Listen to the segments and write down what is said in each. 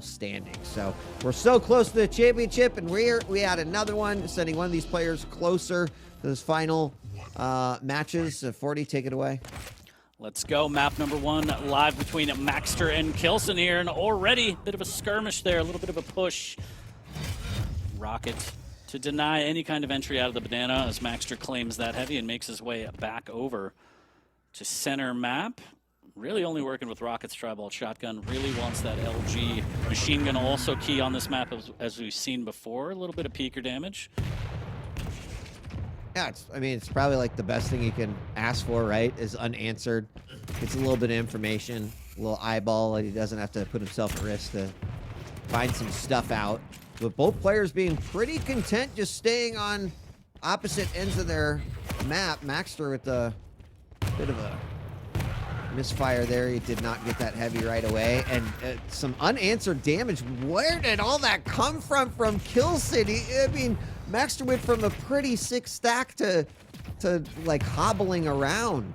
standing. So we're so close to the championship, and we had another one, sending one of these players closer to those final matches. 40, take it away. Let's go. Map number 1 live between maxter and k1llsen here, and already a bit of a skirmish there, a little bit of a push. Rocket to deny any kind of entry out of the banana as maxter claims that heavy and makes his way back over to center map. Really only working with Rocket's tri-ball shotgun. Really wants that LG machine gun also key on this map as we've seen before. A little bit of peeker damage. Yeah, it's probably like the best thing you can ask for, right? Is unanswered. It's a little bit of information, a little eyeball, and he doesn't have to put himself at risk to find some stuff out. But both players being pretty content just staying on opposite ends of their map. maxter with a bit of a misfire there. He did not get that heavy right away. And some unanswered damage. Where did all that come from k1llsen? I mean, maxter went from a pretty sick stack to like hobbling around.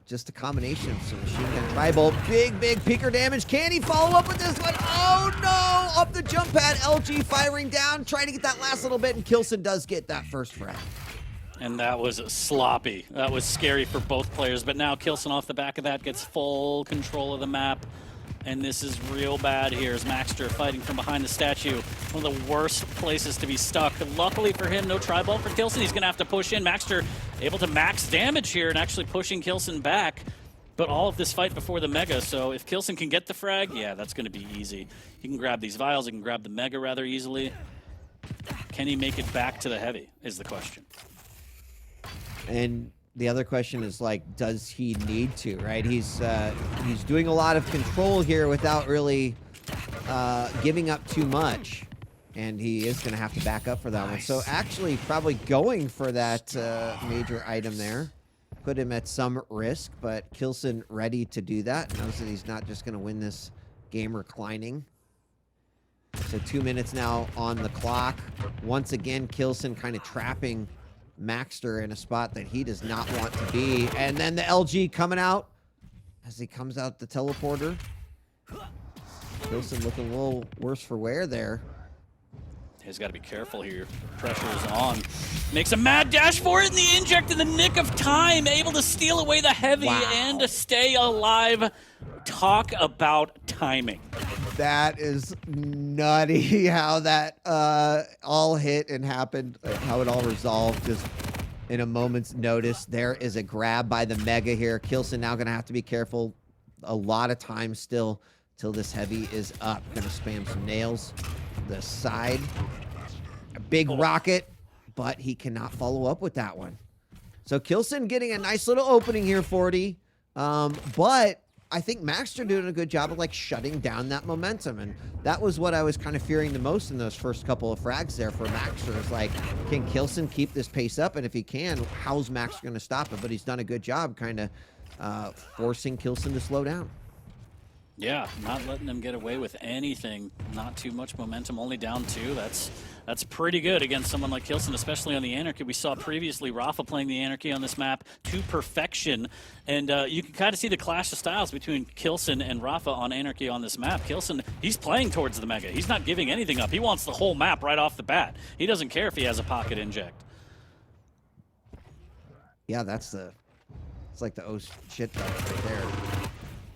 Just a combination of some machine gun tri-bolt. Big peeker damage. Can he follow up with this one? Oh no! Up the jump pad. LG firing down, trying to get that last little bit, and k1llsen does get that first frag. And that was sloppy. That was scary for both players. But now k1llsen off the back of that gets full control of the map. And this is real bad here as maxter fighting from behind the statue. One of the worst places to be stuck. Luckily for him, no tri-ball for k1llsen. He's going to have to push in. maxter able to max damage here and actually pushing k1llsen back. But all of this fight before the Mega, so if k1llsen can get the frag, yeah, that's going to be easy. He can grab these vials. He can grab the Mega rather easily. Can he make it back to the heavy is the question. And the other question is, like, does he need to, right? He's doing a lot of control here without really giving up too much. And he is going to have to back up for that one. So actually probably going for that major item there. Put him at some risk, but k1llsen ready to do that. Knows that he's not just going to win this game reclining. So 2 minutes now on the clock. Once again, k1llsen kind of trapping maxter in a spot that he does not want to be. And then the LG coming out as he comes out the teleporter. k1llsen looking a little worse for wear there. He's got to be careful here. Pressure is on. Makes a mad dash for it in the inject in the nick of time. Able to steal away the heavy and to stay alive. Talk about timing. That is nutty how that all hit and happened, how it all resolved just in a moment's notice. There is a grab by the Mega here. k1llsen now going to have to be careful. A lot of time still till this heavy is up. Going to spam some nails. The side. A big rocket, but he cannot follow up with that one. So k1llsen getting a nice little opening here, 40. But I think maxter doing a good job of like shutting down that momentum, and that was what I was kind of fearing the most in those first couple of frags there for maxter. Is like, can k1llsen keep this pace up? And if he can, how's maxter going to stop it? But he's done a good job kind of forcing k1llsen to slow down. Yeah, not letting them get away with anything. Not too much momentum, only down 2. That's pretty good against someone like k1llsen, especially on the Anarchy. We saw previously Rafa playing the Anarchy on this map to perfection. And you can kind of see the clash of styles between k1llsen and Rafa on Anarchy on this map. k1llsen, he's playing towards the Mega. He's not giving anything up. He wants the whole map right off the bat. He doesn't care if he has a pocket inject. Yeah, it's like the oh shit right there.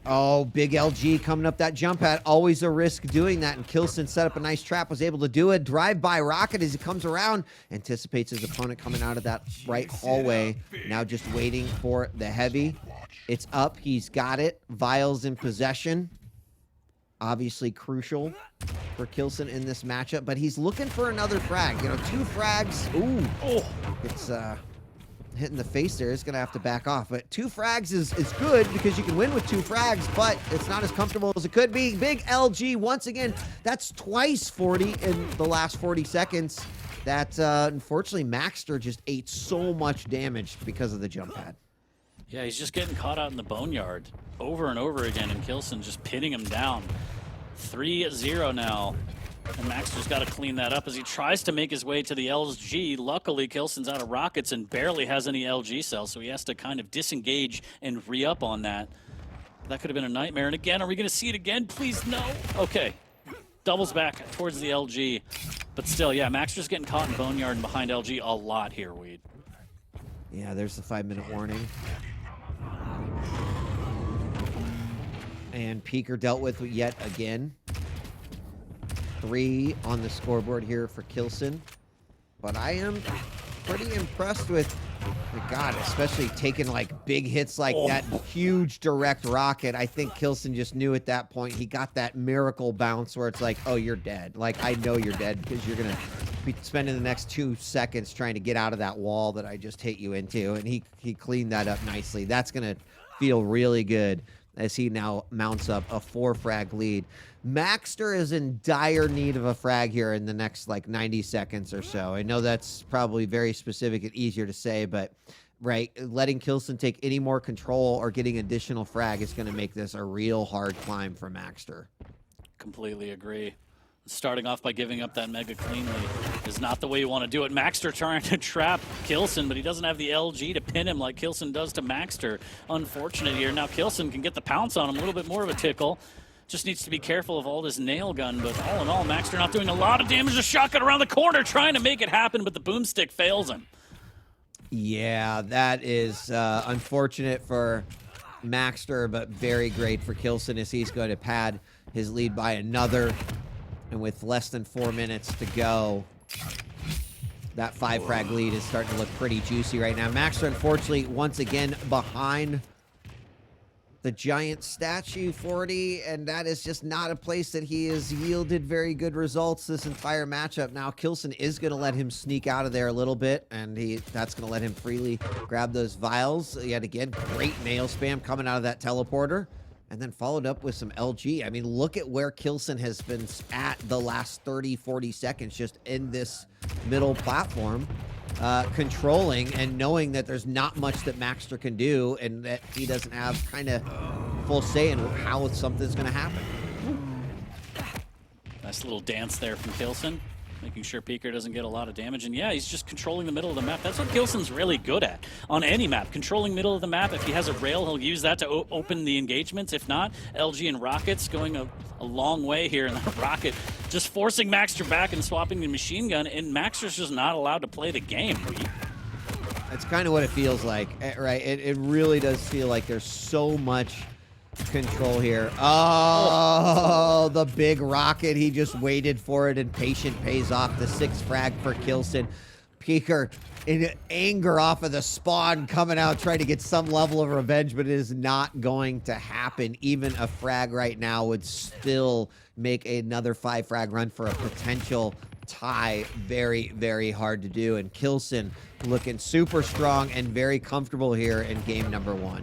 Oh, big LG coming up that jump pad. Always a risk doing that. And k1llsen set up a nice trap, was able to do it. Drive-by rocket as he comes around. Anticipates his opponent coming out of that right hallway. Now just waiting for the heavy. It's up. He's got it. Vials in possession. Obviously crucial for k1llsen in this matchup. But he's looking for another frag. You know, 2 frags. Ooh. Oh. It's hitting the face there. Is going to have to back off, but 2 frags is good because you can win with 2 frags, but it's not as comfortable as it could be. Big LG once again. That's twice 40 in the last 40 seconds. That unfortunately maxter just ate so much damage because of the jump pad. Yeah, he's just getting caught out in the boneyard over and over again, and k1llsen just pinning him down. 3-0 now. And maxter's got to clean that up as he tries to make his way to the LG. Luckily, k1llsen's out of rockets and barely has any LG cells, so he has to kind of disengage and re-up on that. That could have been a nightmare. And again, are we going to see it again? Please, no. Okay, doubles back towards the LG. But still, yeah, maxter's getting caught in Boneyard and behind LG a lot here, Weed. Yeah, there's the 5-minute warning. And Peeker dealt with yet again. 3 on the scoreboard here for k1llsen. But I am pretty impressed with God, especially taking like big hits like that huge direct rocket. I think k1llsen just knew at that point he got that miracle bounce where it's like, oh, you're dead. Like, I know you're dead because you're going to be spending the next 2 seconds trying to get out of that wall that I just hit you into. And he cleaned that up nicely. That's going to feel really good as he now mounts up a 4-frag lead. Maxter is in dire need of a frag here in the next like 90 seconds or so. I know that's probably very specific and easier to say, but right, letting k1llsen take any more control or getting additional frag is going to make this a real hard climb for Maxter. Completely agree. Starting off by giving up that mega cleanly is not the way you want to do it. Maxter trying to trap k1llsen, but he doesn't have the LG to pin him like k1llsen does to Maxter. Unfortunate here. Now k1llsen can get the pounce on him, a little bit more of a tickle. Just needs to be careful of all this nail gun, but all in all, Maxter not doing a lot of damage. The shotgun around the corner trying to make it happen, but the boomstick fails him. Yeah, that is unfortunate for Maxter, but very great for k1llsen as he's going to pad his lead by another. And with less than 4 minutes to go, that 5-frag lead is starting to look pretty juicy right now. Maxter, unfortunately, once again behind the giant statue 40, and that is just not a place that he has yielded very good results this entire matchup. Now, k1llsen is going to let him sneak out of there a little bit, and that's going to let him freely grab those vials. Yet again, great nail spam coming out of that teleporter. And then followed up with some LG. I mean, look at where k1llsen has been at the last 30, 40 seconds just in this middle platform, controlling and knowing that there's not much that Maxter can do and that he doesn't have kind of full say in how something's going to happen. Nice little dance there from k1llsen, making sure Peeker doesn't get a lot of damage. And yeah, he's just controlling the middle of the map. That's what k1llsen's really good at on any map. Controlling middle of the map. If he has a rail, he'll use that to open the engagements. If not, LG and Rockets going a long way here. And the Rocket just forcing Maxter back and swapping the machine gun. And Maxter's just not allowed to play the game. That's kind of what it feels like, right? It really does feel like there's so much control here. Oh, the big rocket. He just waited for it, and patient pays off. The 6 frag for k1llsen. Peeker in anger off of the spawn coming out trying to get some level of revenge, but it is not going to happen. Even a frag right now would still make another 5 frag run for a potential tie very, very hard to do. And k1llsen looking super strong and very comfortable here in game number 1.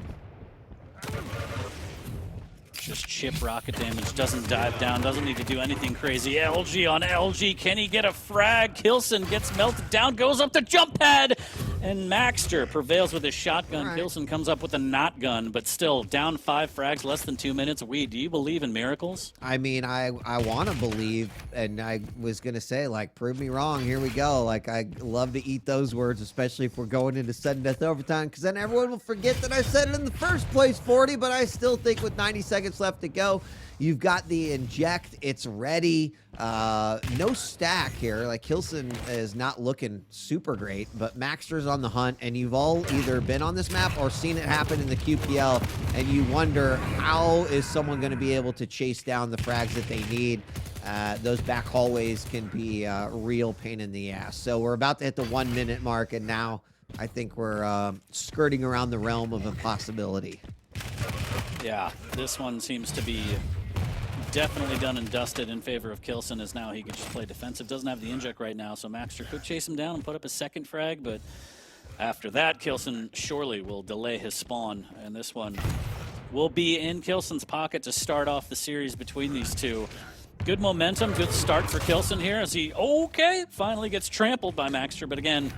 Just chip rocket damage, doesn't dive down, doesn't need to do anything crazy. LG on LG, can he get a frag? k1llsen gets melted down, goes up the jump pad, and Maxter prevails with his shotgun. Right. k1llsen comes up with a not gun, but still down 5 frags, less than 2 minutes. Do you believe in miracles? I mean, I want to believe, and I was going to say, like, prove me wrong. Here we go. Like, I love to eat those words, especially if we're going into sudden death overtime, because then everyone will forget that I said it in the first place, 40, but I still think with 90 seconds left to go, you've got the inject. It's ready. No stack here. Like, k1llsen is not looking super great, but Maxter's on the hunt, and you've all either been on this map or seen it happen in the QPL, and you wonder how is someone going to be able to chase down the frags that they need. Those back hallways can be a real pain in the ass. So we're about to hit the 1 minute mark, and now I think we're skirting around the realm of impossibility. Yeah, this one seems to be definitely done and dusted in favor of k1llsen, as now he can just play defensive. Doesn't have the inject right now, so Maxter could chase him down and put up a 2nd frag, but after that, k1llsen surely will delay his spawn, and this one will be in k1llsen's pocket to start off the series between these two. Good momentum, good start for k1llsen here as he, finally gets trampled by Maxter, but again,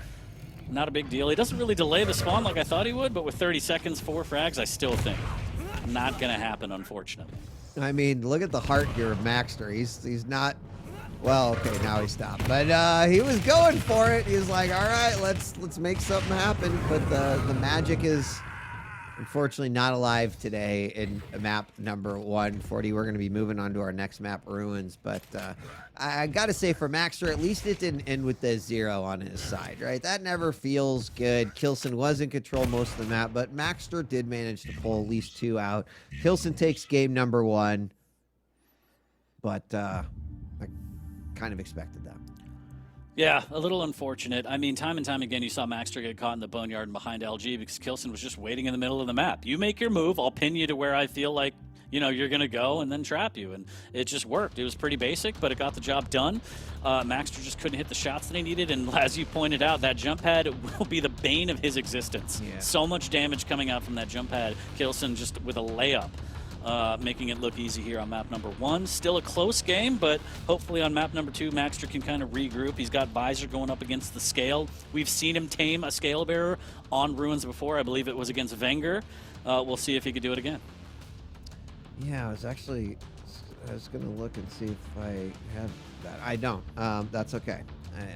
not a big deal. He doesn't really delay the spawn like I thought he would, but with 30 seconds, 4 frags, I still think not going to happen, unfortunately. I mean, look at the heart here of Maxter. He's not, well, okay, now he stopped. But he was going for it. He was like, all right, let's make something happen. But the magic is unfortunately not alive today in map number 140. We're going to be moving on to our next map, Ruins. But I got to say, for maxter, at least it didn't end with the 0 on his side, right? That never feels good. k1llsen was in control most of the map, but maxter did manage to pull at least 2 out. k1llsen takes game number 1, but I kind of expected that. Yeah, a little unfortunate. I mean, time and time again, you saw maxter get caught in the boneyard and behind LG because k1llsen was just waiting in the middle of the map. You make your move, I'll pin you to where I feel like, you know, you're going to go and then trap you. And it just worked. It was pretty basic, but it got the job done. Maxter just couldn't hit the shots that he needed. And as you pointed out, that jump pad will be the bane of his existence. Yeah. So much damage coming out from that jump pad. k1llsen just with a layup. Making it look easy here on map number 1. Still a close game, but hopefully on map number 2, maxter can kind of regroup. He's got Visor going up against the Scale. We've seen him tame a Scale Bearer on Ruins before. I believe it was against Wenger. We'll see if he could do it again. Yeah, I was going to look and see if I have that. I don't. That's okay.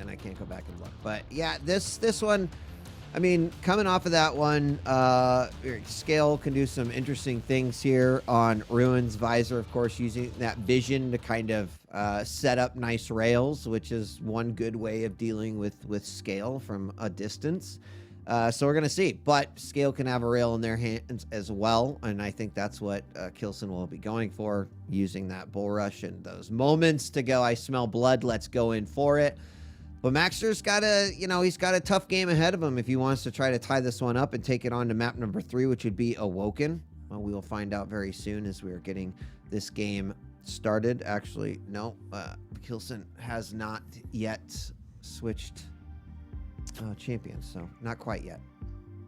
And I can't go back and look. But yeah, this one, I mean, coming off of that one, Scale can do some interesting things here on Ruins. Visor, of course, using that vision to kind of set up nice rails, which is one good way of dealing with Scale from a distance. So we're going to see. But Scale can have a rail in their hands as well, and I think that's what k1llsen will be going for, using that bull rush and those moments to go, I smell blood, let's go in for it. But maxter's got he's got a tough game ahead of him if he wants to try to tie this one up and take it on to map number 3, which would be Awoken. Well, we will find out very soon as we are getting this game started. Actually, no, k1llsen has not yet switched champions, so not quite yet.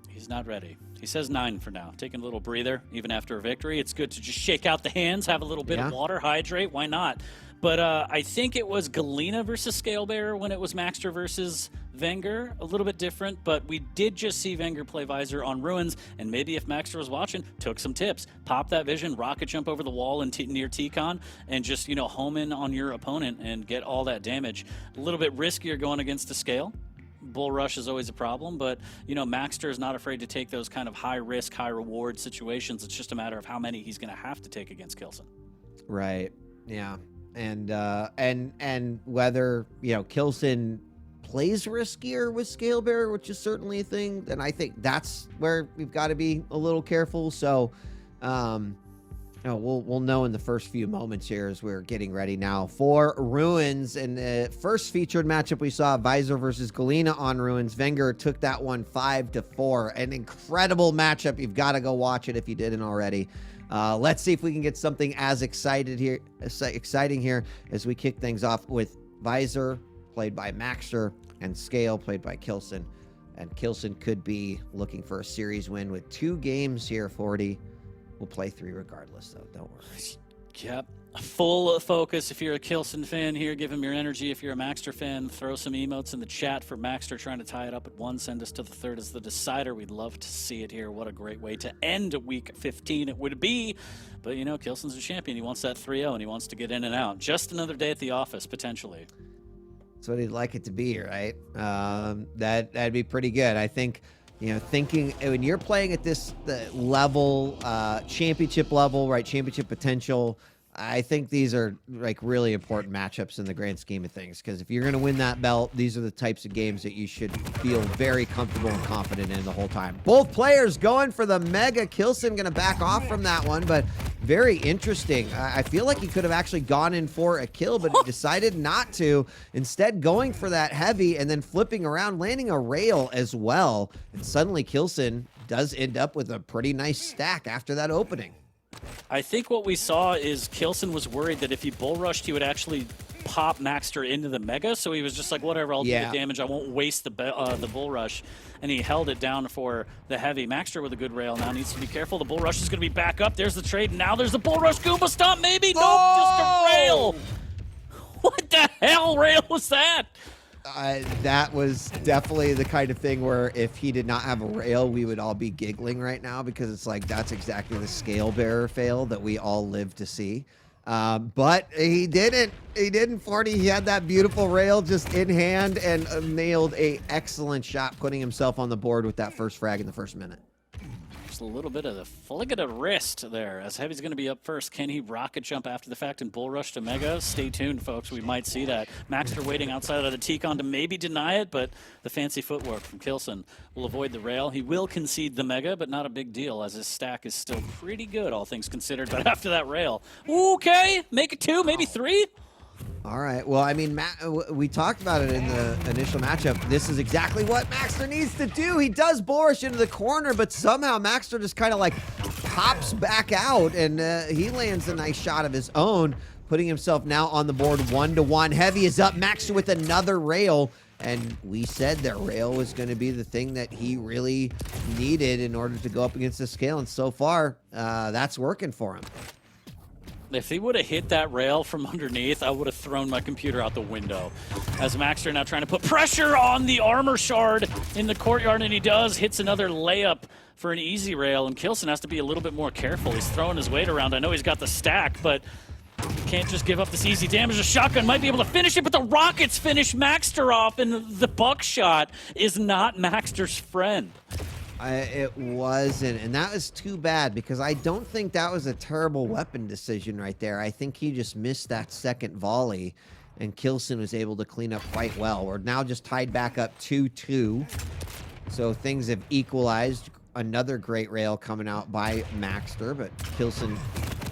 He's not ready. He says 9 for now. Taking a little breather, even after a victory. It's good to just shake out the hands, have a little bit of water, hydrate. Why not? But I think it was Galena versus Scale Bearer when it was maxter versus Wenger. A little bit different, but we did just see Wenger play Visor on Ruins, and maybe if maxter was watching, took some tips. Pop that vision, rocket jump over the wall and near T-Con, and just, you know, home in on your opponent and get all that damage. A little bit riskier going against the Scale. Bull rush is always a problem, but, you know, maxter is not afraid to take those kind of high-risk, high-reward situations. It's just a matter of how many he's going to have to take against k1llsen. Right, yeah. And whether, you know, k1llsen plays riskier with Scale Bearer, which is certainly a thing, then I think that's where we've got to be a little careful. So, we'll know in the first few moments here as we're getting ready now for Ruins. And the first featured matchup we saw, Visor versus Galena on Ruins. Wenger took that one 5-4. An incredible matchup. You've got to go watch it if you didn't already. Let's see if we can get something as exciting here as we kick things off with Visor, played by maxter, and Scale, played by k1llsen. And k1llsen could be looking for a series win with 2 games here, 40. We'll play 3 regardless, though. Don't worry. Yep. Full focus. If you're a k1llsen fan here, give him your energy. If you're a maxter fan, throw some emotes in the chat for maxter trying to tie it up at 1. Send us to the 3rd as the decider. We'd love to see it here. What a great way to end week 15 it would be. But, you know, k1llsen's a champion. He wants that 3-0, and he wants to get in and out. Just another day at the office, potentially. That's what he'd like it to be, right? That'd be pretty good. I think, you know, thinking when you're playing at this level, championship level, right? Championship potential. I think these are like really important matchups in the grand scheme of things, because if you're going to win that belt, these are the types of games that you should feel very comfortable and confident in the whole time. Both players going for the mega. k1llsen going to back off from that one, but very interesting. I feel like he could have actually gone in for a kill, but he decided not to. Instead, going for that heavy and then flipping around, landing a rail as well. And suddenly k1llsen does end up with a pretty nice stack after that opening. I think what we saw is k1llsen was worried that if he bull rushed, he would actually pop maxter into the mega. So he was just like, whatever, I'll do the damage. I won't waste the bull rush. And he held it down for the heavy. Maxter with a good rail now needs to be careful. The bull rush is going to be back up. There's the trade. Now there's the bull rush. Goomba stomp, maybe? Nope, just a rail. What the hell rail was that? That was definitely the kind of thing where if he did not have a rail, we would all be giggling right now, because it's like that's exactly the Scale Bearer fail that we all live to see. But he didn't. He didn't, 40. He had that beautiful rail just in hand and nailed a excellent shot, putting himself on the board with that first frag in the first minute. a little bit of the flick of the wrist there, as Heavy's going to be up first. Can he rocket jump after the fact and bull rush to Mega? Stay tuned, folks. We might see that. maxter waiting outside of the T-Con to maybe deny it, but the fancy footwork from k1llsen will avoid the rail. He will concede the Mega, but not a big deal, as his stack is still pretty good, all things considered. But after that rail, okay, make it 2, maybe 3. All right. Well, I mean, we talked about it in the initial matchup. This is exactly what maxter needs to do. He does bull rush into the corner, but somehow maxter just kind of like pops back out, and he lands a nice shot of his own, putting himself now on the board 1-1. Heavy is up. maxter with another rail, and we said that rail was going to be the thing that he really needed in order to go up against the scale, and so far, that's working for him. If he would have hit that rail from underneath, I would have thrown my computer out the window. As maxter now trying to put pressure on the armor shard in the courtyard, and he does. Hits another layup for an easy rail, and k1llsen has to be a little bit more careful. He's throwing his weight around. I know he's got the stack, but can't just give up this easy damage. A shotgun might be able to finish it, but the rockets finish maxter off, and the buckshot is not maxter's friend. It wasn't, and that was too bad, because I don't think that was a terrible weapon decision right there. I think he just missed that second volley, and k1llsen was able to clean up quite well. We're now just tied back up 2-2, so things have equalized. Another great rail coming out by maxter, but k1llsen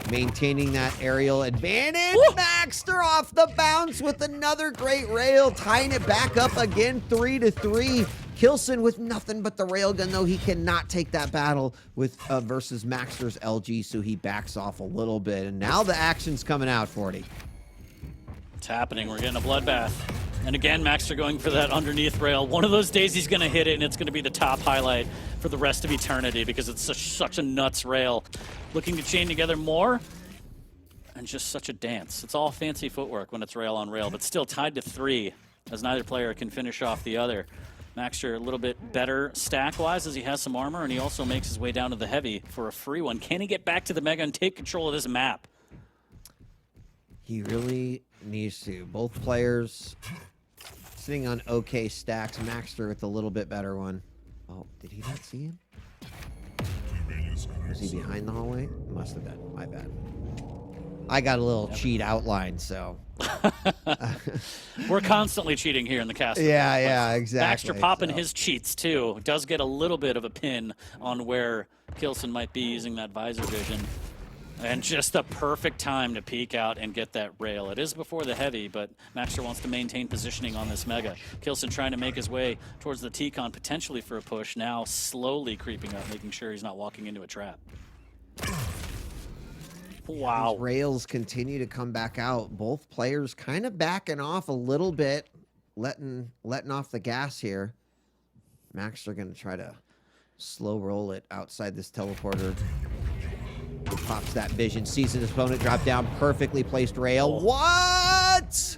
maintaining that aerial advantage. Woo! maxter off the bounce with another great rail, tying it back up again, 3-3. k1llsen with nothing but the railgun, though. He cannot take that battle with versus maxter's LG, so he backs off a little bit. And now the action's coming out, 40. It's happening. We're getting a bloodbath. And again, maxter going for that underneath rail. One of those days he's going to hit it, and it's going to be the top highlight for the rest of eternity, because it's such a nuts rail. Looking to chain together more, and just such a dance. It's all fancy footwork when it's rail on rail, but still tied to 3, as neither player can finish off the other. maxter a little bit better stack-wise, as he has some armor, and he also makes his way down to the Heavy for a free one. Can he get back to the Mega and take control of this map? He really needs to. Both players sitting on okay stacks. maxter with a little bit better one. Oh, did he not see him? Was he behind the hallway? Must have been. My bad. I got a little cheat outline, so. We're constantly cheating here in the cast. Yeah, exactly. maxter popping his cheats, too. Does get a little bit of a pin on where k1llsen might be using that visor vision. And just the perfect time to peek out and get that rail. It is before the Heavy, but maxter wants to maintain positioning on this Mega. k1llsen trying to make his way towards the T-Con, potentially for a push. Now slowly creeping up, making sure he's not walking into a trap. Wow. These rails continue to come back out. Both players kind of backing off a little bit, letting off the gas here. maxter going to try to slow roll it outside this teleporter. Pops that vision, sees his opponent drop down, perfectly placed rail. What?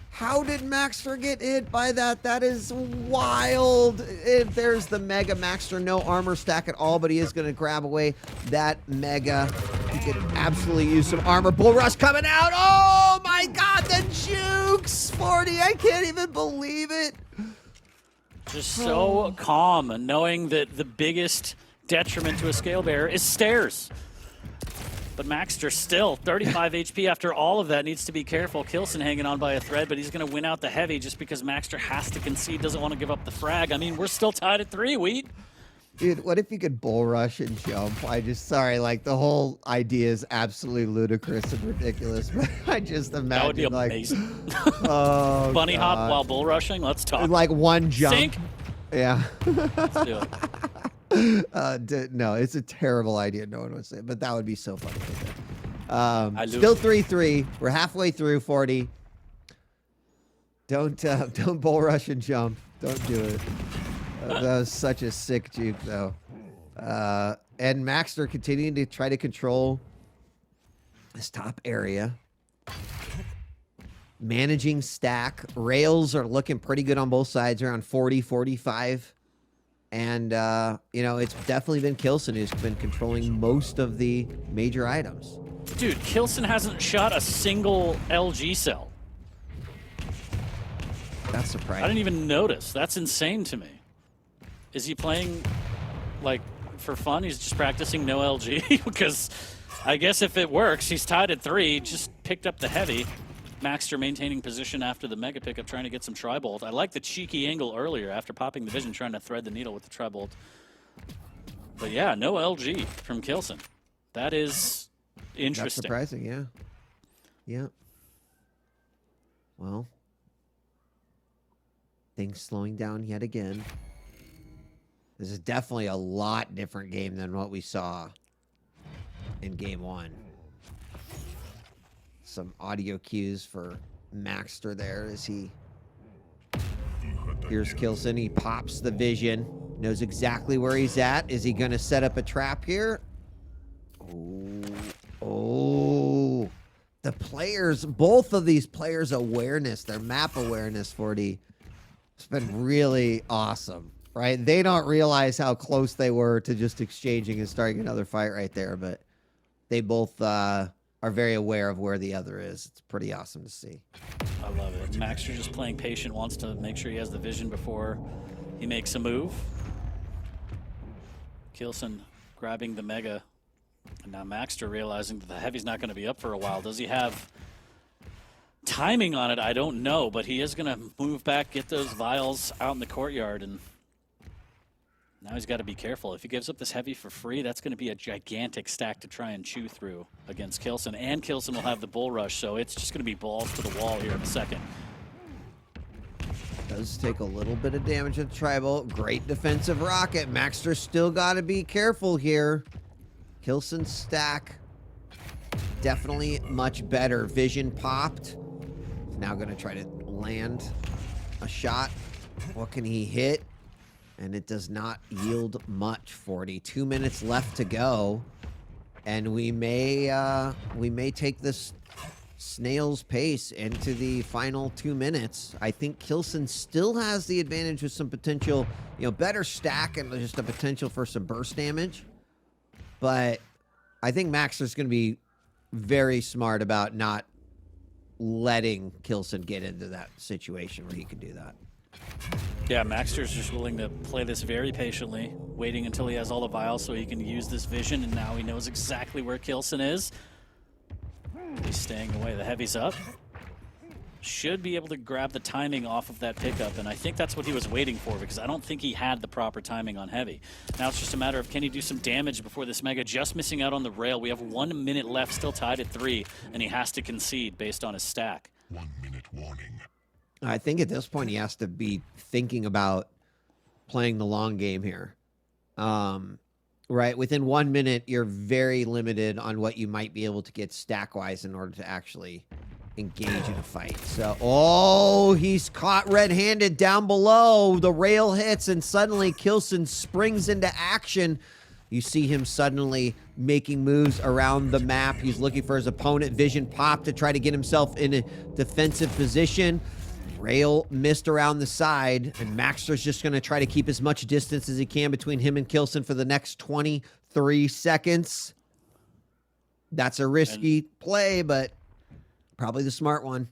How did maxter get hit by that? That is wild. There's the Mega. maxter, no armor stack at all, but he is going to grab away that Mega. He could absolutely use some armor. Bull rush coming out. Oh my God, the jukes, 40. I can't even believe it. Just so calm, and knowing that the biggest detriment to a scale bearer is stairs. But maxter still 35 HP after all of that, needs to be careful. k1llsen hanging on by a thread, but he's going to win out the Heavy just because maxter has to concede, doesn't want to give up the frag. I mean, we're still tied at 3, Wheat. Dude, what if you could bull rush and jump? Sorry, like the whole idea is absolutely ludicrous and ridiculous, but I just imagine that would be amazing. Like, oh, bunny God. hop while bull rushing. Let's talk. Like one jump. Sink. Yeah. Let's do it. No, it's a terrible idea. No one would say it, but that would be so funny. Still 3-3. We're halfway through, 40. Don't bull rush and jump. Don't do it. That was such a sick juke, though. And maxter continuing to try to control this top area. Managing stack. Rails are looking pretty good on both sides, around 40, 45. And, you know, it's definitely been k1llsen who's been controlling most of the major items. Dude, k1llsen hasn't shot a single LG cell. That's surprising. I didn't even notice. That's insane to me. Is he playing, like, for fun. He's just practicing no LG because I guess if it works, he's tied at 3. Just picked up the heavy. Maxter maintaining position after the mega pickup, trying to get some tri-bolt. I like the cheeky angle earlier after popping the vision, trying to thread the needle with the tri-bolt. But yeah, no LG from k1llsen. That is interesting. That's surprising, yeah. Yeah. Well, things slowing down yet again. This is definitely a lot different game than what we saw in game 1. Some audio cues for Maxter there as he here's k1llsen. He pops the vision, knows exactly where he's at. Is he going to set up a trap here? Oh, the players, both of these players' awareness, their map awareness, 40, it's been really awesome, right? They don't realize how close they were to just exchanging and starting another fight right there, but they both are very aware of where the other is. It's pretty awesome to see. I love it. Maxter just playing patient, wants to make sure he has the vision before he makes a move. k1llsen grabbing the mega. And now Maxter realizing that the heavy's not going to be up for a while. Does he have timing on it? I don't know, but he is going to move back, get those vials out in the courtyard, and now he's got to be careful. If he gives up this heavy for free, that's going to be a gigantic stack to try and chew through against k1llsen, and k1llsen will have the bull rush, so it's just going to be balls to the wall here in a second. Does take a little bit of damage at the tri-bolt. Great defensive rocket. Maxter still got to be careful here. k1llsen's stack definitely much better. Vision popped. He's now going to try to land a shot. What can he hit? And it does not yield much. 42 minutes left to go, and we may take this snail's pace into the final 2 minutes. I think k1llsen still has the advantage with some potential, better stack and just a potential for some burst damage. But I think Maxter's going to be very smart about not letting k1llsen get into that situation where he can do that. Yeah, Maxter's just willing to play this very patiently, waiting until he has all the vials so he can use this vision, and now he knows exactly where k1llsen is. He's staying away. The heavy's up. Should be able to grab the timing off of that pickup, and I think that's what he was waiting for, because I don't think he had the proper timing on heavy. Now it's just a matter of, can he do some damage before this mega, just missing out on the rail. We have 1 minute left, still tied at 3, and he has to concede based on his stack. 1 minute warning. I think at this point he has to be thinking about playing the long game here. Right, within 1 minute, you're very limited on what you might be able to get stack-wise in order to actually engage in a fight. So, oh, he's caught red-handed down below. The rail hits, and suddenly k1llsen springs into action. You see him suddenly making moves around the map. He's looking for his opponent. Vision pop to try to get himself in a defensive position. Rail missed around the side, and Maxter's just going to try to keep as much distance as he can between him and k1llsen for the next 23 seconds. That's a risky play, but probably the smart one.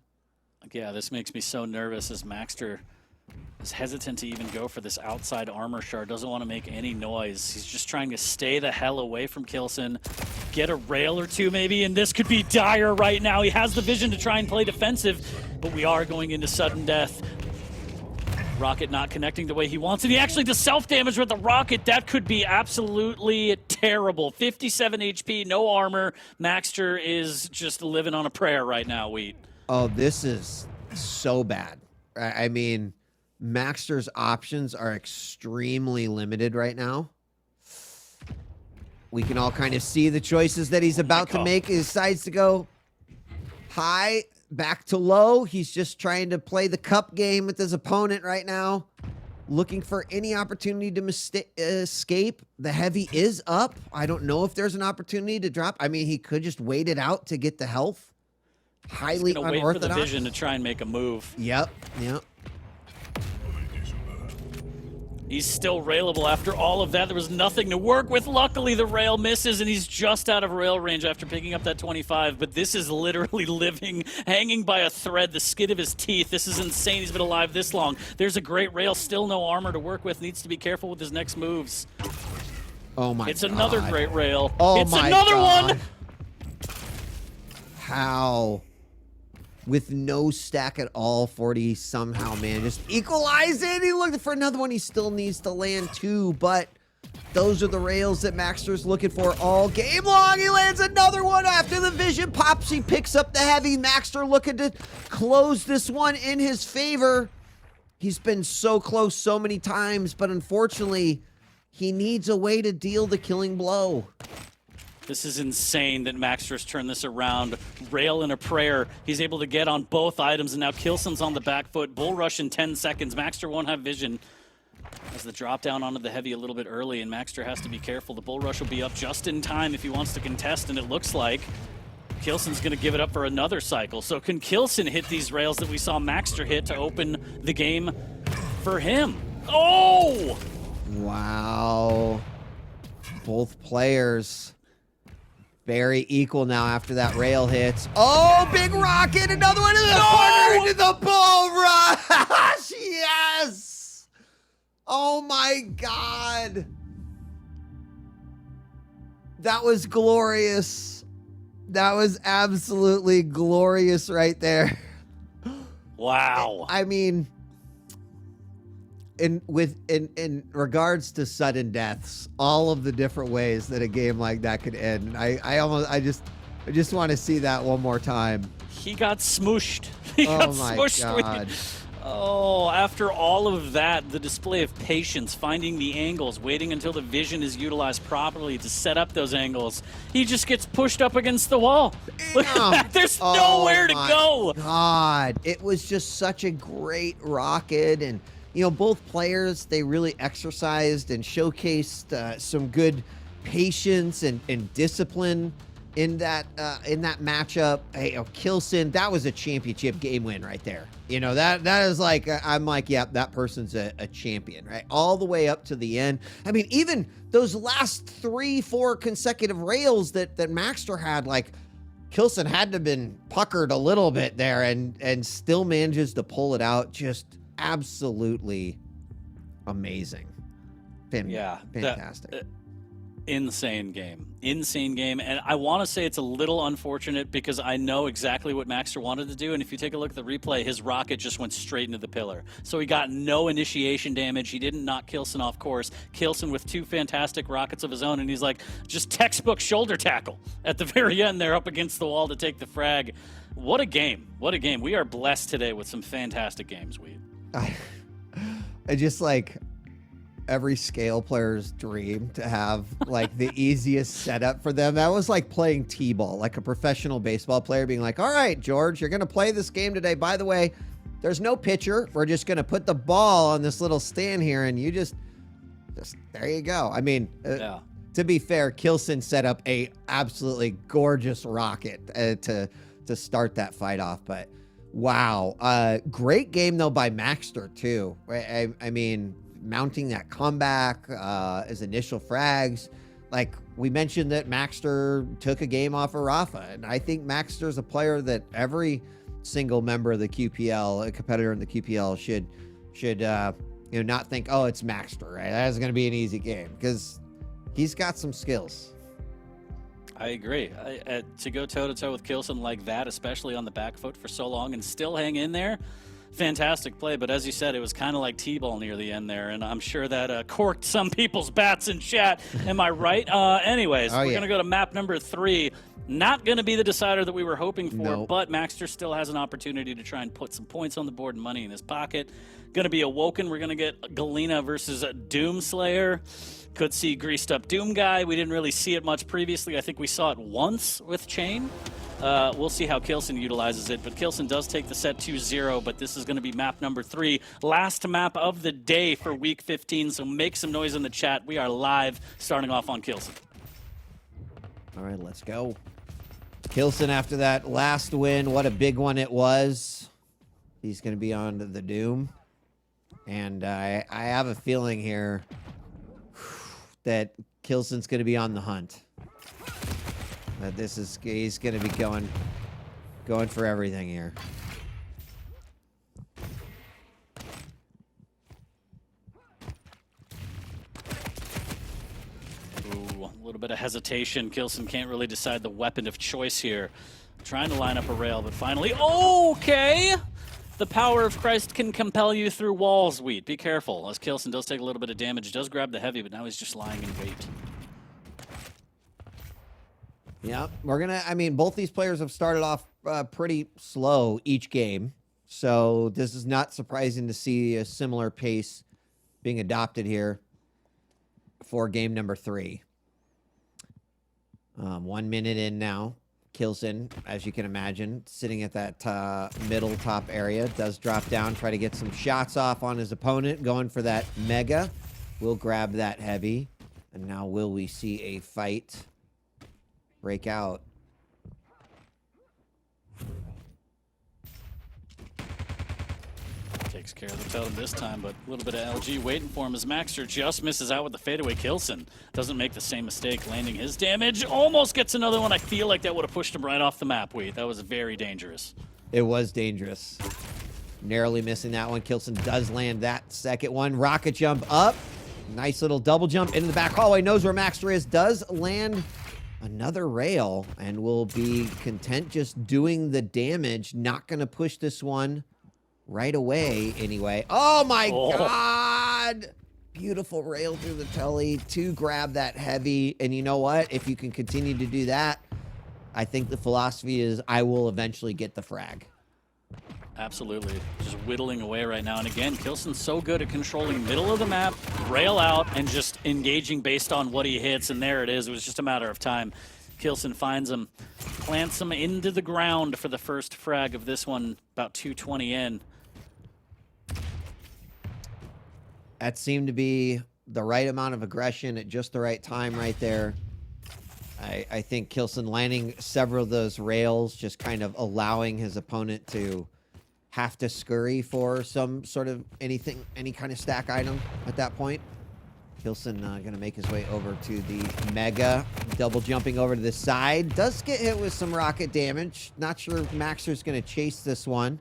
Yeah, this makes me so nervous as Maxter is hesitant to even go for this outside armor shard, doesn't want to make any noise. He's just trying to stay the hell away from k1llsen, get a rail or two maybe, and this could be dire right now. He has the vision to try and play defensive, but we are going into sudden death. Rocket not connecting the way he wants, and he actually does self-damage with the rocket. That could be absolutely terrible. 57 HP, no armor. Maxter is just living on a prayer right now, Wheat. Oh, this is so bad. I mean, Maxter's options are extremely limited right now. We can all kind of see the choices that he's about to make. He decides to go high, back to low. He's just trying to play the cup game with his opponent right now, looking for any opportunity to escape. The heavy is up. I don't know if there's an opportunity to drop. I mean, he could just wait it out to get the health. Highly unorthodox. Wait for the vision to try and make a move. Yep. He's still railable after all of that. There was nothing to work with. Luckily, the rail misses, and he's just out of rail range after picking up that 25. But this is literally living, hanging by a thread, the skin of his teeth. This is insane. He's been alive this long. There's a great rail, still no armor to work with. Needs to be careful with his next moves. Oh my It's God. another great rail. Oh it's my another God. one. How? With no stack at all, 40 somehow, man, just equalize it. He looked for another one. He still needs to land 2, but those are the rails that Maxter's looking for all game long. He lands another one after the vision pops. He picks up the heavy. Maxter looking to close this one in his favor. He's been so close so many times, but unfortunately, he needs a way to deal the killing blow. This is insane that Maxter's turned this around. Rail and a prayer. He's able to get on both items, and now k1llsen's on the back foot. Bull rush in 10 seconds. Maxter won't have vision. As the drop down onto the heavy a little bit early, and Maxter has to be careful. The bull rush will be up just in time if he wants to contest, and it looks like k1llsen's going to give it up for another cycle. So can k1llsen hit these rails that we saw Maxter hit to open the game for him? Oh! Wow. Both players very equal now after that rail hits. Oh, big rocket. Another one in the corner into the bull rush. Yes. Oh, my God. That was glorious. That was absolutely glorious right there. Wow. I mean, in regards to sudden deaths, all of the different ways that a game like that could end, I just want to see that one more time. He got smooshed. He got smooshed. God. Oh, after all of that, the display of patience, finding the angles, waiting until the vision is utilized properly to set up those angles. He just gets pushed up against the wall. Look at that. There's nowhere to go. God, it was just such a great rocket. And, you know, both players, they really exercised and showcased some good patience and discipline in that matchup. Hey, k1llsen, that was a championship game win right there. You know, that is like, I'm like, yeah, that person's a champion, right? All the way up to the end. I mean, even those last 3-4 consecutive rails that Maxter had, like, k1llsen had to have been puckered a little bit there and still manages to pull it out. Just absolutely amazing. Fantastic. Insane game. And I want to say it's a little unfortunate because I know exactly what Maxter wanted to do, and if you take a look at the replay, his rocket just went straight into the pillar. So he got no initiation damage. He didn't knock k1llsen off course. k1llsen with 2 fantastic rockets of his own, and he's like, just textbook shoulder tackle at the very end there up against the wall to take the frag. What a game. What a game. We are blessed today with some fantastic games, I just like every scale player's dream to have like the easiest setup for them. That was like playing t-ball, like a professional baseball player being like, all right, George, you're going to play this game today. By the way, there's no pitcher. We're just going to put the ball on this little stand here. And you just there you go. I mean, to be fair, k1llsen set up a absolutely gorgeous rocket to start that fight off. But wow. Great game though by Maxter too. I mean, mounting that comeback, his initial frags. Like we mentioned that Maxter took a game off of Rafa, and I think Maxter's a player that every single member of the QPL, a competitor in the QPL, should not think, oh, it's Maxter, right? That's going to be an easy game, because he's got some skills. I agree. To go toe-to-toe with k1llsen like that, especially on the back foot for so long and still hang in there, fantastic play. But as you said, it was kind of like t-ball near the end there, and I'm sure that corked some people's bats in chat. Am I right? Anyways, we're going to go to map number 3. Not going to be the decider that we were hoping for, but Maxter still has an opportunity to try and put some points on the board and money in his pocket. Going to be awoken. We're going to get Galena versus Doomslayer. Could see greased up Doom guy. We didn't really see it much previously. I think we saw it once with Chain. We'll see how k1llsen utilizes it, but k1llsen does take the set 2-0, but this is going to be map number 3. Last map of the day for week 15, so make some noise in the chat. We are live, starting off on k1llsen. All right, let's go. k1llsen after that last win, what a big one it was. He's going to be on to the Doom. And I have a feeling here that k1llsen's going to be on the hunt. That he's going to be going for everything here. Ooh, a little bit of hesitation. k1llsen can't really decide the weapon of choice here. Trying to line up a rail, but finally, okay! The power of Christ can compel you through walls, Wheat. Be careful, as k1llsen does take a little bit of damage. Does grab the heavy, but now he's just lying in wait. Yeah, we're gonna. I mean, both these players have started off pretty slow each game, so this is not surprising to see a similar pace being adopted here for game number 3. 1 minute in now. k1llsen, as you can imagine, sitting at that middle top area, does drop down, try to get some shots off on his opponent, going for that mega. Will grab that heavy, and now will we see a fight break out? Takes care of the totem this time, but a little bit of LG waiting for him as maxter just misses out with the fadeaway. k1llsen doesn't make the same mistake, landing his damage. Almost gets another one. I feel like that would have pushed him right off the map, Wheat. That was very dangerous. It was dangerous. Narrowly missing that one. k1llsen does land that second one. Rocket jump up. Nice little double jump into the back hallway. Knows where maxter is. Does land another rail and will be content just doing the damage. Not going to push this one right away anyway. Oh my God! Beautiful rail through the telly to grab that heavy. And you know what? If you can continue to do that, I think the philosophy is I will eventually get the frag. Absolutely. Just whittling away right now. And again, k1llsen's so good at controlling middle of the map, rail out, and just engaging based on what he hits. And there it is. It was just a matter of time. k1llsen finds him, plants him into the ground for the first frag of this one, about 2:20 in. That seemed to be the right amount of aggression at just the right time right there. I think k1llsen landing several of those rails, just kind of allowing his opponent to have to scurry for some sort of any kind of stack item at that point. k1llsen going to make his way over to the mega, double jumping over to the side. Does get hit with some rocket damage. Not sure if maxter's going to chase this one.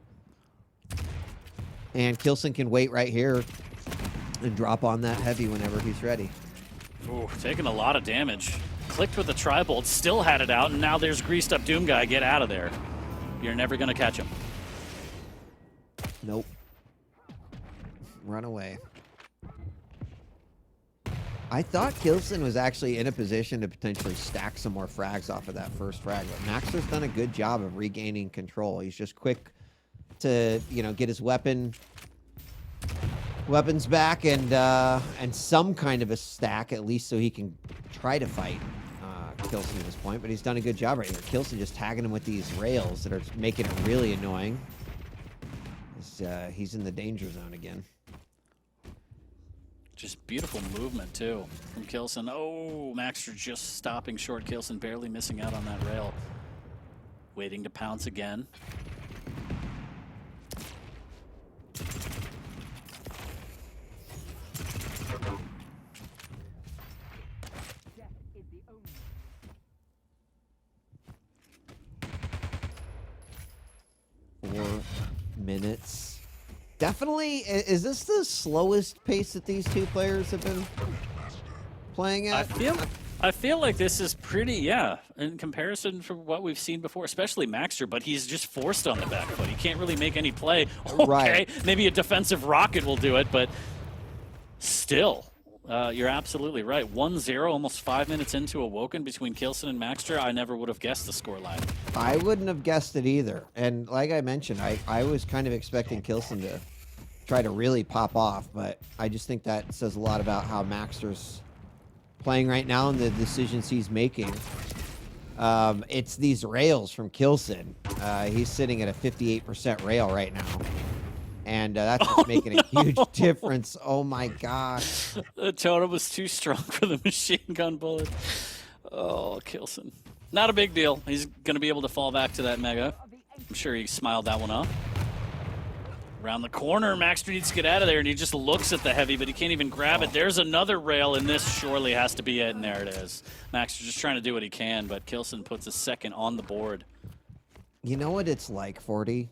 And k1llsen can wait right here and drop on that heavy whenever he's ready. Ooh, taking a lot of damage. Clicked with the tri-bolt, still had it out, and now there's greased up Doom Guy. Get out of there. You're never going to catch him. Nope. Run away. I thought k1llsen was actually in a position to potentially stack some more frags off of that first frag, but maxter's done a good job of regaining control. He's just quick to, you know, get his weapons back and some kind of a stack at least, so he can try to fight k1llsen at this point. But he's done a good job right here. k1llsen just tagging him with these rails that are making it really annoying. He's in the danger zone again. Just beautiful movement too from k1llsen. Oh, maxter just stopping short. k1llsen barely missing out on that rail. Waiting to pounce again. Minutes. Definitely, is this the slowest pace that these two players have been playing at? I feel like this is pretty, yeah, in comparison to what we've seen before, especially maxter, but he's just forced on the back foot. He can't really make any play. Okay, right. Maybe a defensive rocket will do it, but still, you're absolutely right. 1-0, almost 5 minutes into Awoken between k1llsen and maxter. I never would have guessed the scoreline. I wouldn't have guessed it either. And like I mentioned, I was kind of expecting k1llsen to try to really pop off, but I just think that says a lot about how maxter's playing right now and the decisions he's making. It's these rails from k1llsen. He's sitting at a 58% rail right now. And that's just making a huge difference. Oh my gosh. The totem was too strong for the machine gun bullet. Oh, k1llsen. Not a big deal. He's going to be able to fall back to that mega. I'm sure he smiled that one off. Around the corner, maxter needs to get out of there, and he just looks at the heavy, but he can't even grab it. There's another rail, and this surely has to be it, and there it is. maxter just trying to do what he can, but k1llsen puts a second on the board. You know what it's like, 40?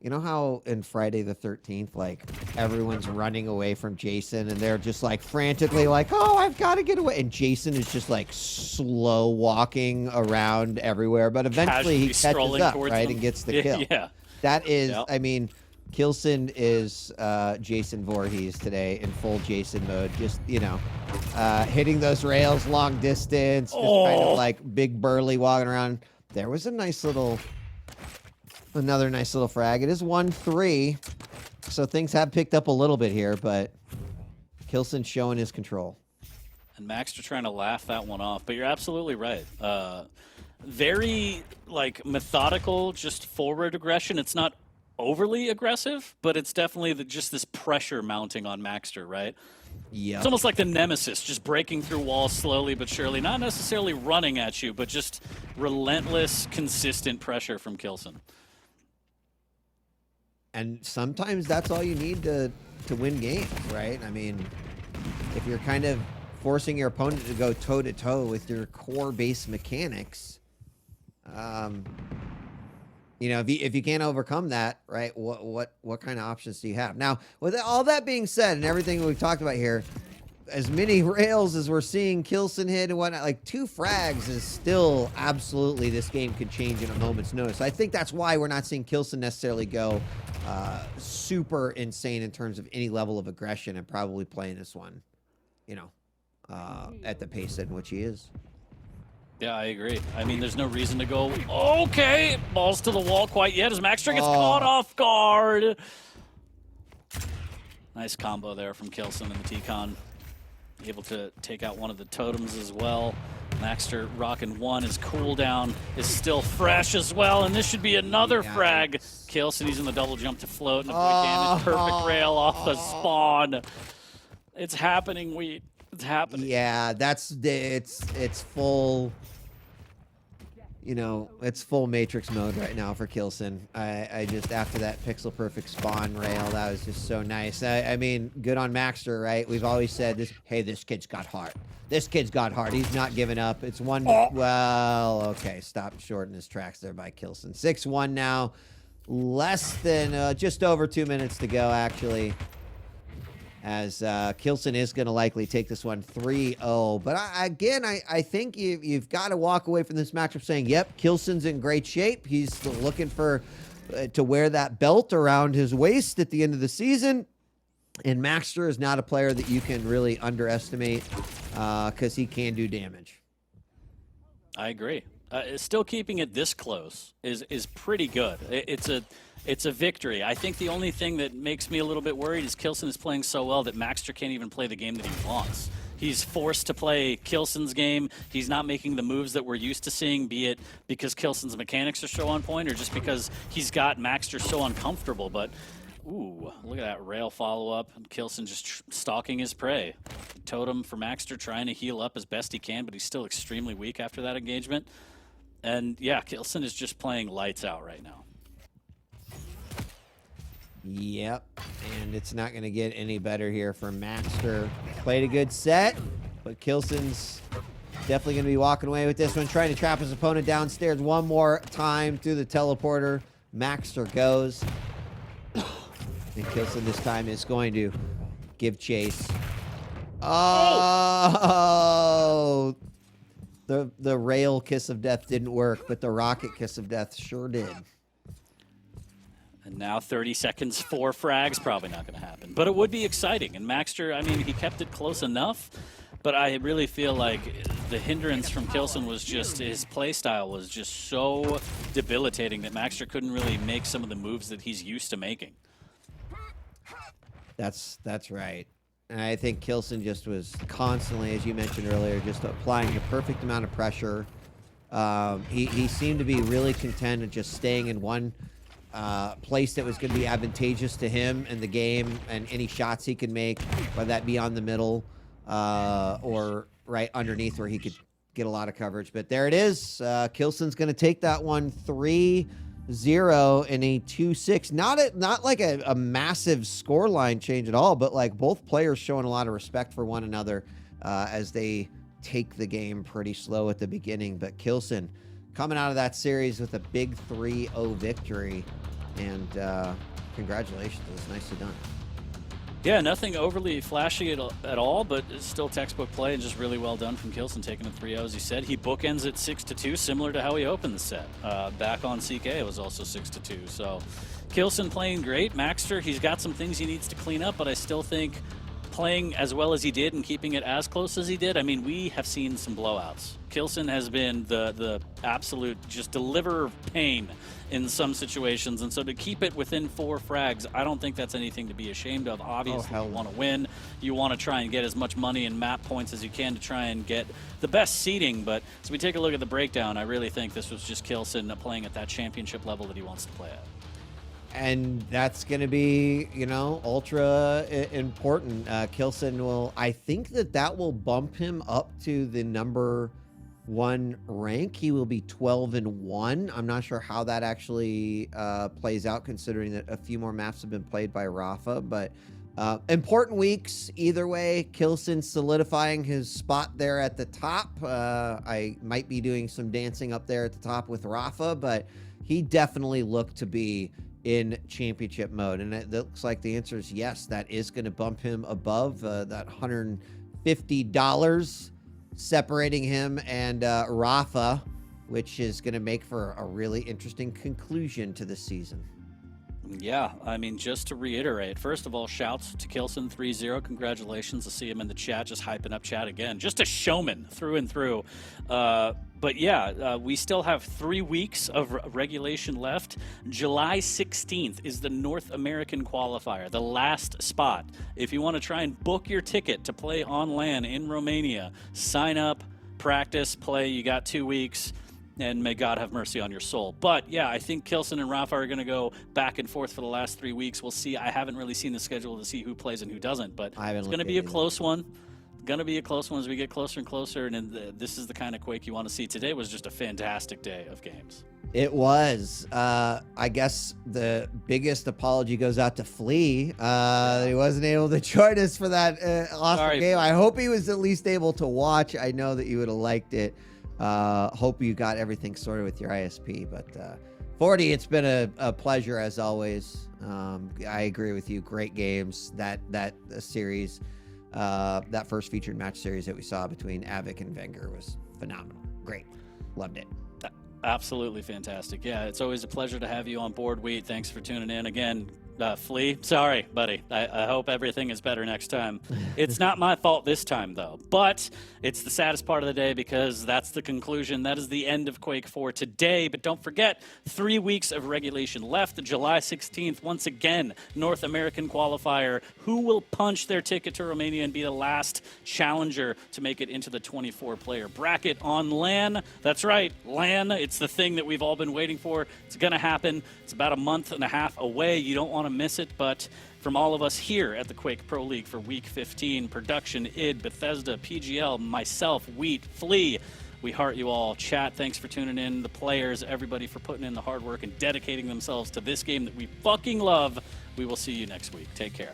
You know how in Friday the 13th, like, everyone's running away from Jason and they're just like frantically like, oh, I've got to get away. And Jason is just like slow walking around everywhere. But eventually he Casually catches up, towards right, them. and gets the kill. Yeah. That is, Yep. I mean, k1llsen is Jason Voorhees today in full Jason mode. Just, you know, hitting those rails long distance, just kind of like big burly walking around. There was a nice little... Another nice little frag. It is 1-3, so things have picked up a little bit here, but k1llsen showing his control. And maxter trying to laugh that one off, but you're absolutely right. Very, like, methodical, just forward aggression. It's not overly aggressive, but it's definitely just this pressure mounting on maxter, right? Yeah. It's almost like the nemesis, just breaking through walls slowly but surely. Not necessarily running at you, but just relentless, consistent pressure from k1llsen. And sometimes that's all you need to win games, right? I mean, if you're kind of forcing your opponent to go toe-to-toe with your core-based mechanics, you know, if you can't overcome that, right, what kind of options do you have? Now, with all that being said and everything we've talked about here, as many rails as we're seeing k1llsen hit and whatnot, like 2 frags is still absolutely, this game could change in a moment's notice. I think that's why we're not seeing k1llsen necessarily go super insane in terms of any level of aggression and probably playing this one, you know, at the pace in which he is. Yeah, I agree. I mean, there's no reason to go, okay, balls to the wall quite yet as maxter gets caught off guard. Nice combo there from k1llsen and the T-Con. Able to take out one of the totems as well. maxter rocking one. His cooldown is still fresh as well, and this should be another frag. k1llsen, he's in the double jump to float and avoid damage. Perfect rail off the spawn. It's happening, Wheat. It's happening. Yeah, it's full. You know, it's full Matrix mode right now for k1llsen. I just, after that pixel perfect spawn rail, that was just so nice. I mean, good on maxter, right? We've always said this, hey, this kid's got heart. This kid's got heart. He's not giving up. It's one, well, okay, stop short in his tracks there by k1llsen. 6-1 now. Less than, just over 2 minutes to go, actually. As k1llsen is going to likely take this one 3-0. But I think you've got to walk away from this matchup saying, yep, k1llsen's in great shape. He's still looking for to wear that belt around his waist at the end of the season. And maxter is not a player that you can really underestimate because he can do damage. I agree. Still keeping it this close is pretty good. It's a victory. I think the only thing that makes me a little bit worried is k1llsen is playing so well that maxter can't even play the game that he wants. He's forced to play k1llsen's game. He's not making the moves that we're used to seeing, be it because k1llsen's mechanics are so on point or just because he's got maxter so uncomfortable. But, ooh, look at that rail follow-up. k1llsen just stalking his prey. Totem for maxter, trying to heal up as best he can, but he's still extremely weak after that engagement. And, yeah, k1llsen is just playing lights out right now. Yep, and it's not going to get any better here for maxter. Played a good set, but k1llsen's definitely going to be walking away with this one, trying to trap his opponent downstairs one more time through the teleporter. maxter goes. And k1llsen this time is going to give chase. Oh! The rail kiss of death didn't work, but the rocket kiss of death sure did. And now 30 seconds, 4 frags, probably not going to happen. But it would be exciting. And maxter, I mean, he kept it close enough. But I really feel like the hindrance from k1llsen was just, his play style was just so debilitating that maxter couldn't really make some of the moves that he's used to making. That's right. And I think k1llsen just was constantly, as you mentioned earlier, just applying the perfect amount of pressure. He seemed to be really content at just staying in one place that was going to be advantageous to him in the game and any shots he could make, whether that be on the middle or right underneath where he could get a lot of coverage. But there it is. k1llsen's going to take that one 3-0 in a 2-6. Not like a massive scoreline change at all, but like both players showing a lot of respect for one another as they take the game pretty slow at the beginning. But k1llsen coming out of that series with a big 3-0 victory. And congratulations. It was nicely done. Yeah, nothing overly flashy at all, but it's still textbook play and just really well done from k1llsen, taking a 3-0, as you said. He bookends it 6-2, similar to how he opened the set. Back on CK, it was also 6-2. So k1llsen playing great. Maxter, he's got some things he needs to clean up, but I still think playing as well as he did and keeping it as close as he did, I mean, we have seen some blowouts. k1llsen has been the absolute just deliverer of pain in some situations, and so to keep it within 4 frags, I don't think that's anything to be ashamed of. Obviously, you want to win. You want to try and get as much money and map points as you can to try and get the best seeding, but as we take a look at the breakdown, I really think this was just k1llsen playing at that championship level that he wants to play at. And that's going to be, ultra important. k1llsen will, I think that will bump him up to the number 1 rank. He will be 12-1. I'm not sure how that actually plays out, considering that a few more maps have been played by Rafa, but important weeks either way. k1llsen solidifying his spot there at the top. I might be doing some dancing up there at the top with Rafa, but he definitely looked to be in championship mode, and it looks like the answer is yes. That is going to bump him above that $150 separating him and Rafa, which is going to make for a really interesting conclusion to the season. Yeah, I mean, just to reiterate, first of all, shouts to k1llsen 3-0. Congratulations. To see him in the chat, just hyping up chat again. Just a showman through and through. But yeah, we still have 3 weeks of regulation left. July 16th is the North American qualifier, the last spot. If you want to try and book your ticket to play on LAN in Romania, sign up, practice, play. You got 2 weeks. And may God have mercy on your soul. But yeah, I think k1llsen and Rafa are going to go back and forth for the last 3 weeks. We'll see. I haven't really seen the schedule to see who plays and who doesn't, but it's going to be a close one. Going to be a close one as we get closer and closer. And this is the kind of Quake you want to see. Today was just a fantastic day of games. It was. I guess the biggest apology goes out to Flea. He wasn't able to join us for that awesome game. I hope he was at least able to watch. I know that you would have liked it. Hope you got everything sorted with your ISP, but 40, it's been a pleasure as always. I agree with you. Great games. That series, that first featured match series that we saw between Avik and Wenger was phenomenal. Great. Loved it. Absolutely fantastic. Yeah, it's always a pleasure to have you on board, Wheat. Thanks for tuning in again. Flea, sorry, buddy. I hope everything is better next time. It's not my fault this time, though. But it's the saddest part of the day because that's the conclusion. That is the end of Quake 4 today. But don't forget, 3 weeks of regulation left. July 16th, once again, North American qualifier. Who will punch their ticket to Romania and be the last challenger to make it into the 24-player bracket on LAN? That's right, LAN. It's the thing that we've all been waiting for. It's going to happen. It's about a month and a half away. You don't want to miss it, but from all of us here at the Quake Pro League for Week 15, production, id, Bethesda, PGL, myself, Wheat, Flea, we heart you all. Chat, thanks for tuning in. The players, everybody for putting in the hard work and dedicating themselves to this game that we fucking love. We will see you next week. Take care.